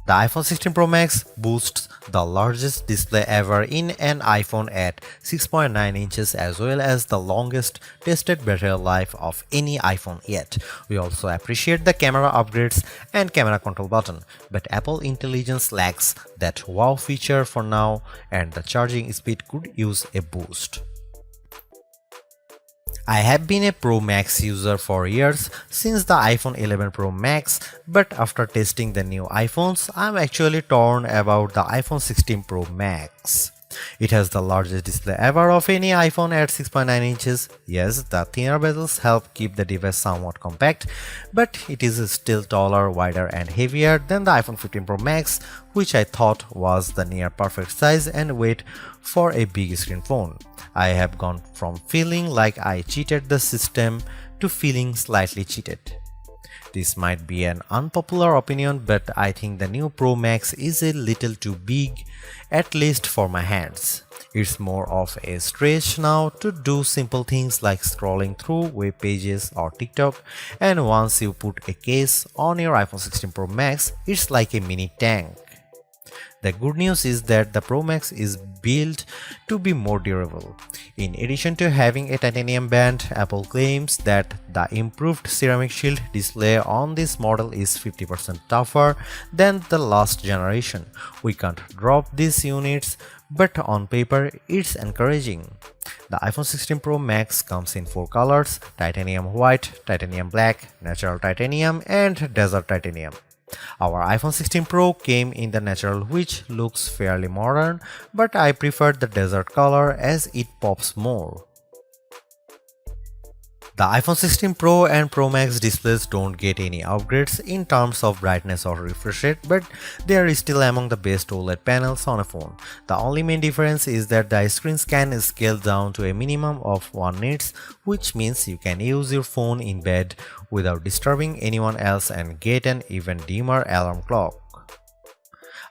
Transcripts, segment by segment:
The iPhone 16 Pro Max boasts the largest display ever in an iPhone at 6.9 inches as well as the longest tested battery life of any iPhone yet. We also appreciate the camera upgrades and camera control button, but Apple Intelligence lacks that wow feature for now and the charging speed could use a boost. I have been a Pro Max user for years since the iPhone 11 Pro Max, but after testing the new iPhones, I'm actually torn about the iPhone 16 Pro Max. It has the largest display ever of any iPhone at 6.9 inches. Yes, the thinner bezels help keep the device somewhat compact, but it is still taller, wider and heavier than the iPhone 15 Pro Max, which I thought was the near perfect size and weight for a big screen phone. I have gone from feeling like I cheated the system to feeling slightly cheated. This might be an unpopular opinion, but I think the new Pro Max is a little too big, at least for my hands. It's more of a stretch now to do simple things like scrolling through web pages or TikTok, and once you put a case on your iPhone 16 Pro Max, it's like a mini tank. The good news is that the Pro Max is built to be more durable. In addition to having a titanium band, Apple claims that the improved ceramic shield display on this model is 50% tougher than the last generation. We can't drop these units, but on paper it's encouraging. The iPhone 16 Pro Max comes in 4 colors: titanium white, titanium black, natural titanium and desert titanium. Our iPhone 16 Pro came in the natural, which looks fairly modern, but I preferred the desert color as it pops more. The iPhone 16 Pro and Pro Max displays don't get any upgrades in terms of brightness or refresh rate, but they are still among the best OLED panels on a phone. The only main difference is that the screens can scale down to a minimum of 1 nits, which means you can use your phone in bed without disturbing anyone else and get an even dimmer alarm clock.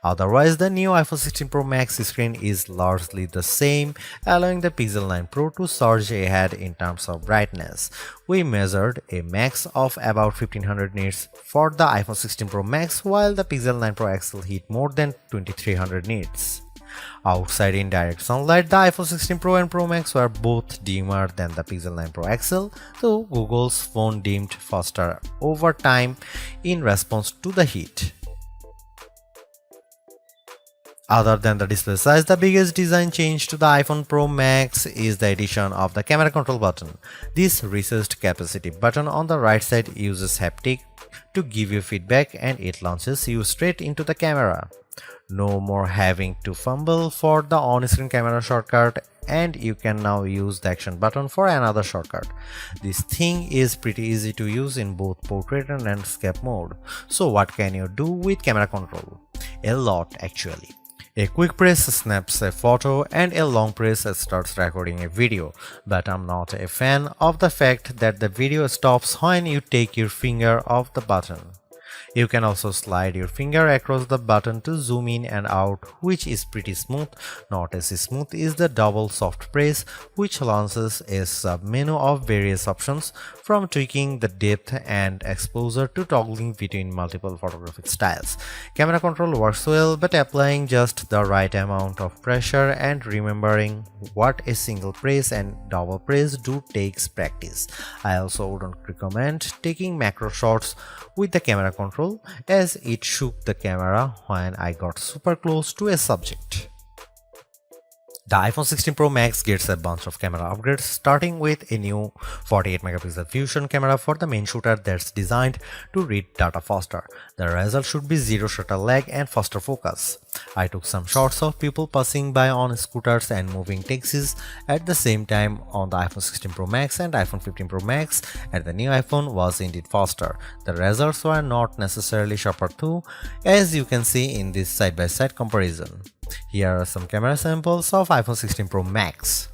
Otherwise, the new iPhone 16 Pro Max screen is largely the same, allowing the Pixel 9 Pro to surge ahead in terms of brightness. We measured a max of about 1500 nits for the iPhone 16 Pro Max, while the Pixel 9 Pro XL hit more than 2300 nits. Outside in direct sunlight, the iPhone 16 Pro and Pro Max were both dimmer than the Pixel 9 Pro XL, though Google's phone dimmed faster over time in response to the heat. Other than the display size, the biggest design change to the iPhone Pro Max is the addition of the camera control button. This recessed capacitive button on the right side uses haptic to give you feedback and it launches you straight into the camera. No more having to fumble for the on-screen camera shortcut, and you can now use the action button for another shortcut. This thing is pretty easy to use in both portrait and landscape mode. So what can you do with camera control? A lot actually. A quick press snaps a photo and a long press starts recording a video, but I'm not a fan of the fact that the video stops when you take your finger off the button. You can also slide your finger across the button to zoom in and out, which is pretty smooth. Not as smooth is the double soft press, which launches a sub-menu of various options, from tweaking the depth and exposure to toggling between multiple photographic styles. Camera control works well, but applying just the right amount of pressure and remembering what a single press and double press do takes practice. I also wouldn't recommend taking macro shots with the camera control, as it shook the camera when I got super close to a subject. The iPhone 16 Pro Max gets a bunch of camera upgrades, starting with a new 48 megapixel fusion camera for the main shooter that's designed to read data faster. The result should be zero shutter lag and faster focus. I took some shots of people passing by on scooters and moving taxis at the same time on the iPhone 16 Pro Max and iPhone 15 Pro Max, and the new iPhone was indeed faster. The results were not necessarily sharper though, as you can see in this side-by-side comparison. Here are some camera samples of iPhone 16 Pro Max.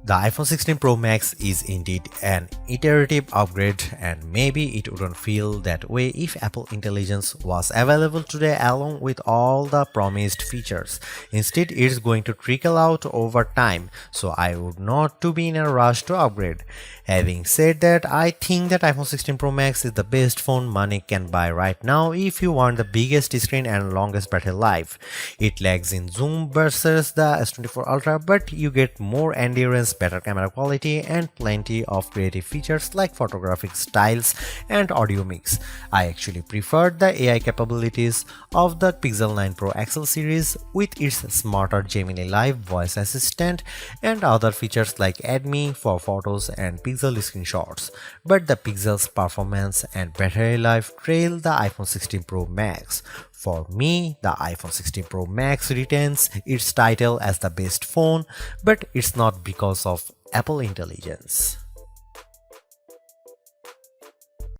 The iPhone 16 Pro Max is indeed an iterative upgrade, and maybe it wouldn't feel that way if Apple Intelligence was available today along with all the promised features. Instead, it's going to trickle out over time, so I would not to be in a rush to upgrade. Having said that, I think that iPhone 16 Pro Max is the best phone money can buy right now if you want the biggest screen and longest battery life. It lags in zoom versus the S24 Ultra, but you get more endurance, better camera quality, and plenty of creative features like photographic styles and audio mix. I actually preferred the AI capabilities of the Pixel 9 Pro XL series with its smarter Gemini Live voice assistant and other features like Add Me for photos and Pixel screenshots. But the Pixel's performance and battery life trail the iPhone 16 Pro Max. For me, the iPhone 16 Pro Max retains its title as the best phone, but it's not because of Apple Intelligence.